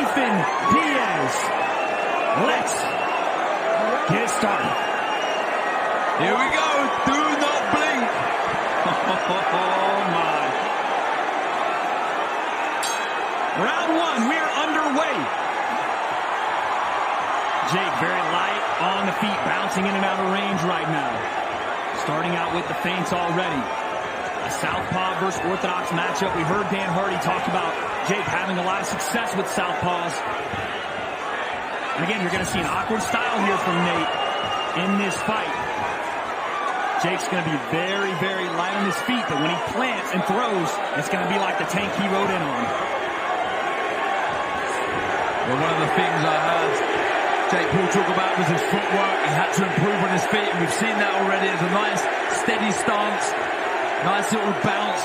Nathan Diaz. Let's get it started. Here we go. Do not blink. Oh, my. Round one, we are underway. Jake very light on the feet, bouncing in and out of range right now. Starting out with the feints already. A southpaw versus orthodox matchup. We heard Dan Hardy talk about Jake having a lot of success with southpaws. And again, you're going to see an awkward style here from Nate in this fight. Jake's going to be very, very light on his feet, but when he plants and throws, it's going to be like the tank he rode in on. Well, one of the things I heard Jake Paul talk about was his footwork. He had to improve on his feet, and we've seen that already. It's a nice, steady stance, nice little bounce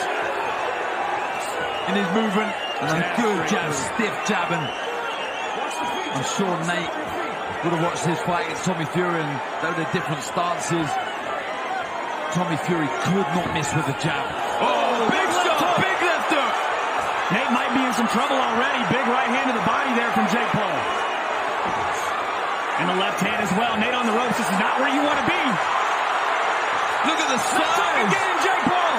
in his movement, and a good jab, stiff jabbing. I'm sure Nate would have watched his fight against Tommy Fury, and though they're different stances, Tommy Fury could not miss with a jab. Oh, big shot, big left hook. Nate might be in some trouble already. Big right hand to the body there from Jake Paul. And the left hand as well. Nate on the ropes. This is not where you want to be. Look at the size. Again, Jake Paul.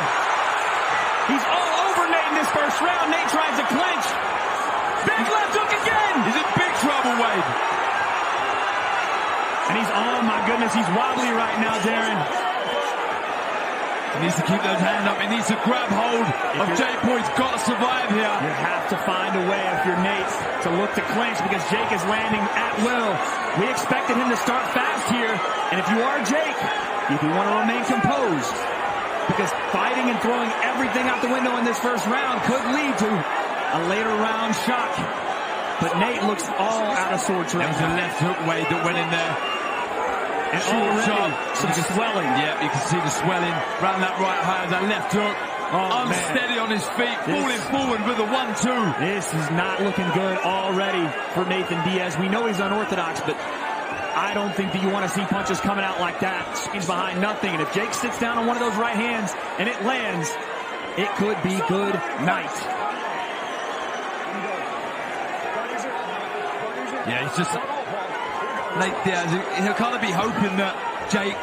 He's all over Nate in this first round. Nate tries to clinch. Big left hook again. He's in big trouble, Wade. And he's, oh my goodness, he's wobbly right now, Darren. He needs to keep those hands up. He needs to grab hold of Jake Paul. He's got to survive here. You have to find a way, if you're Nate, to look to clinch because Jake is landing at will. We expected him to start fast here. And if you are Jake, you do want to remain composed because fighting and throwing everything out the window in this first round could lead to a later round shock. But Nate looks all out of sorts right now. There was a left hook Wade that went in there. And already some swelling. Yeah, you can see the swelling around that right hand, that left hook. Oh, unsteady on his feet, falling forward with a 1-2. This is not looking good already for Nathan Diaz. We know he's unorthodox, but I don't think that you want to see punches coming out like that. He's behind nothing. And if Jake sits down on one of those right hands and it lands, it could be good night. Yeah, he's just... Nate Diaz, he'll kind of be hoping that Jake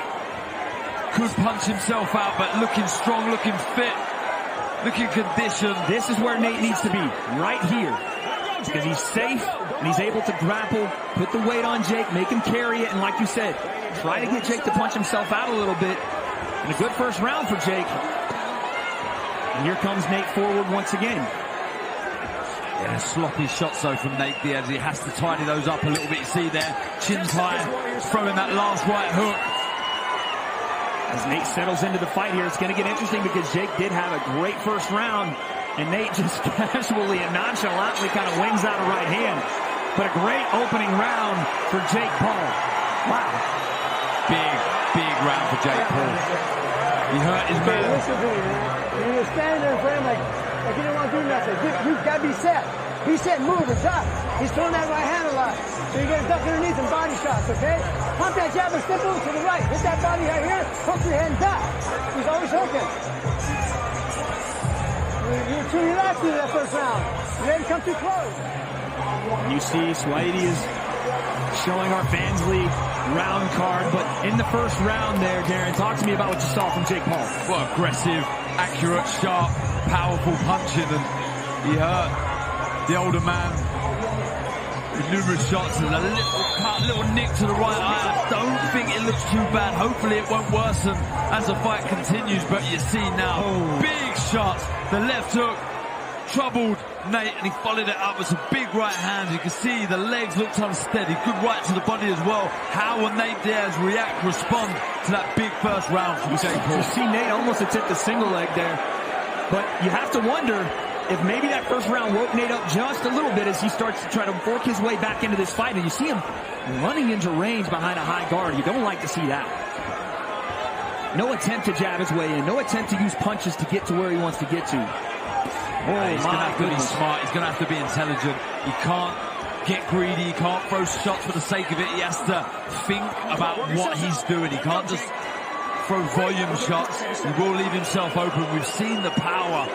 could punch himself out, but looking strong, looking fit, looking conditioned. This is where Nate needs to be, right here. Because he's safe, and he's able to grapple, put the weight on Jake, make him carry it, and like you said, try to get Jake to punch himself out a little bit. And a good first round for Jake. And here comes Nate forward once again. Yeah, sloppy shots though from Nate Diaz. He has to tidy those up a little bit. You see there, chin's high, throwing that last right hook. As Nate settles into the fight here, it's going to get interesting because Jake did have a great first round, and Nate just casually and nonchalantly kind of wings out a right hand. But a great opening round for Jake Paul. Wow. Big round for Jake Paul. He hurt his man. Listen to me, man. You're standing there in front of him like you didn't want to do nothing. You've got to be set. Be set, move, and duck. He's throwing that right hand a lot. So you got to duck underneath and body shots, okay? Pump that jab and step over to the right. Hit that body right here, hook your head and duck. He's always hooking. You were too relaxed in that first round. You didn't come too close. You see, Swahili is showing our Fans League round card, but in the first round there, Darren, talk to me about what you saw from Jake Paul. Well, aggressive, accurate, sharp, powerful punching, and he hurt the older man with numerous shots and a little cut, little nick to the right eye. I don't think it looks too bad. Hopefully it won't worsen as the fight continues, but you see now, big shots. The left hook troubled Nate, and he followed it up with some big right hands. You can see the legs looked unsteady. Good right to the body as well. How will Nate Diaz react, respond to that big first round from Jake Paul? You see Nate almost attempt the single leg there, but you have to wonder if maybe that first round woke Nate up just a little bit as he starts to try to work his way back into this fight. And you see him running into range behind a high guard. You don't like to see that. No attempt to jab his way in. No attempt to use punches to get to where he wants to get to. He's going to have to be smart. He's going to have to be intelligent. He can't get greedy. He can't throw shots for the sake of it. He has to think about what he's doing. He can't just throw volume shots. He will leave himself open. We've seen the power.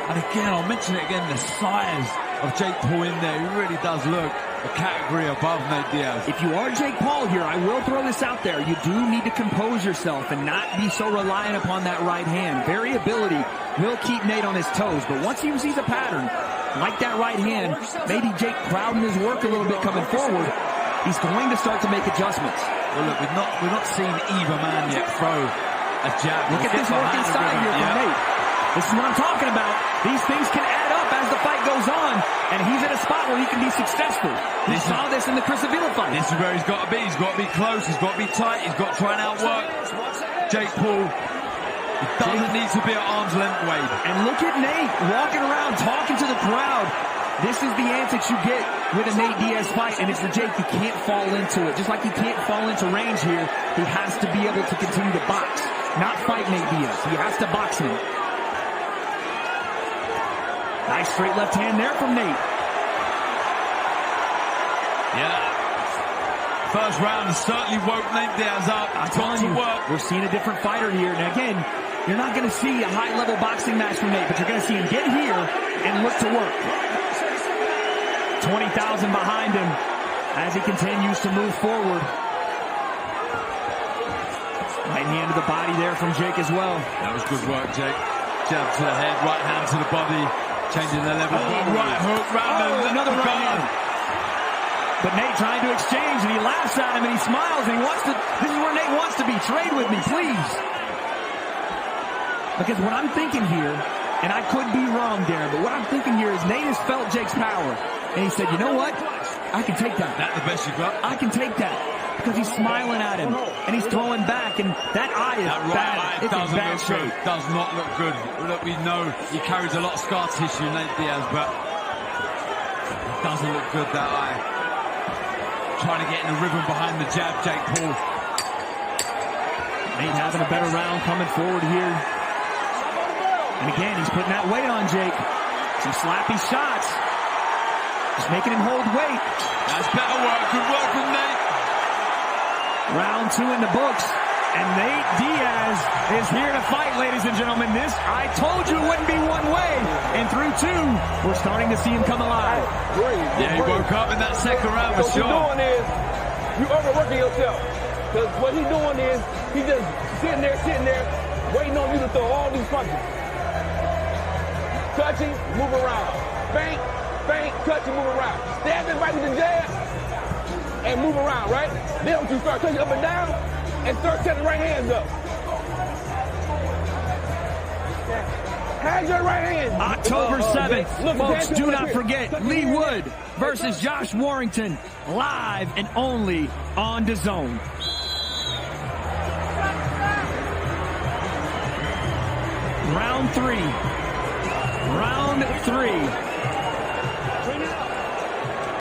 And again, I'll mention it again, the size of Jake Paul in there. He really does look a category above Nate Diaz. If you are Jake Paul here, I will throw this out there. You do need to compose yourself and not be so reliant upon that right hand. Variability will keep Nate on his toes, but once he sees a pattern like that right hand, maybe Jake crowding his work a little bit coming forward, he's going to start to make adjustments. Well, look, we're not seeing either man yet throw a jab. Look at this work inside here from Nate. This is what I'm talking about. These things can add up as the fight goes on, and he's in a spot where he can be successful. We saw this in the Chris Avila fight. This is where he's got to be. He's got to be close. He's got to be tight. He's got to try and outwork Jake Paul. He doesn't need to be at arm's length, Wade. And look at Nate walking around, talking to the crowd. This is the antics you get with a Nate Diaz fight, and it's for Jake. You can't fall into it. Just like he can't fall into range here, he has to be able to continue to box, not fight Nate Diaz. He has to box him. Nice straight left hand there from Nate. Yeah. First round has certainly woke Nate Diaz up. I'm telling you, work. We're seeing a different fighter here. And again, you're not going to see a high-level boxing match from Nate, but you're going to see him get here and look to work. 20,000 behind him as he continues to move forward. Right hand to the body there from Jake as well. That was good work, Jake. Jab to the head, right hand to the body, changing the level. Right hook, round another right hand. But Nate trying to exchange, and he laughs at him, and he smiles, and he wants to. This is where Nate wants to be. Trade with me, please. Because what I'm thinking here, and I could be wrong, Darren, but what I'm thinking here is Nate has felt Jake's power, and he said, you know what? I can take that. That's the best you got. I can take that. Because he's smiling at him, and he's throwing back, and that eye is bad. It's in bad shape. Does not look good. Look, we know he carries a lot of scar tissue, Nate Diaz, but it doesn't look good, that eye. Trying to get in the rhythm behind the jab, Jake Paul. Nate having a better round coming forward here. And again, he's putting that weight on Jake. Some slappy shots. Just making him hold weight. That's better work. Good work from Nate. Round 2 in the books, and Nate Diaz is here to fight, ladies and gentlemen. I told you it wouldn't be one way, and through 2, we're starting to see him come alive. Yeah, he woke up in that second round for sure. What you're doing is, you overworking yourself. Because what he's doing is, he's just sitting there, waiting on you to throw all these punches. Touching, move around. Feint, touching, move around. Stab him right with the jab, and move around, right? Then what you start touching up and down, and start setting right hands up. Have your right hand. October 7th, folks, do not forget, Lee Wood versus Josh Warrington, live and only on DAZN. Round 3.